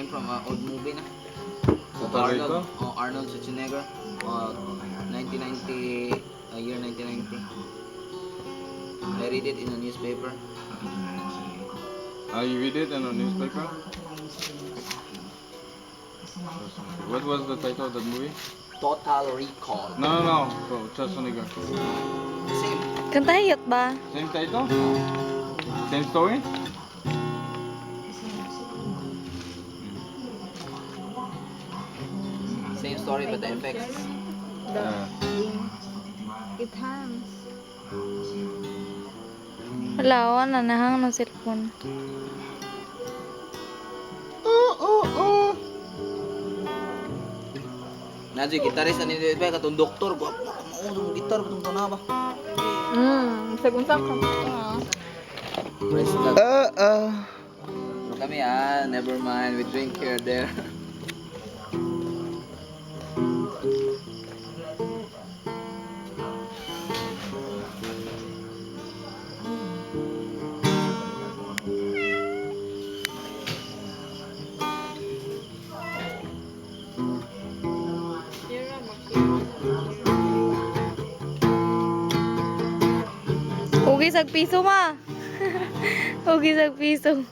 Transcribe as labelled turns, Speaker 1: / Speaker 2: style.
Speaker 1: came from an old movie na.
Speaker 2: Puerto Rico?
Speaker 1: Arnold Schwarzenegger. 1990, year 1990. I read it in a newspaper.
Speaker 2: You read it in a newspaper? What was the title of that movie?
Speaker 1: Total Recall.
Speaker 2: No. So, Schwarzenegger.
Speaker 1: Same.
Speaker 3: Kantahiyot ba?
Speaker 2: Same title? Same story?
Speaker 1: Same story but the effects.
Speaker 4: It hangs.
Speaker 3: Wala, wala nahang ng cellphone.
Speaker 1: Nadyo, gitaris ani dito ba katong doktor, gwapo ka mao gitar katong tuna ba.
Speaker 4: Sagunsak ka.
Speaker 1: Praise God. Kami never mind, we drink here there.
Speaker 3: Hugi sag piso ma. Hugi sag piso.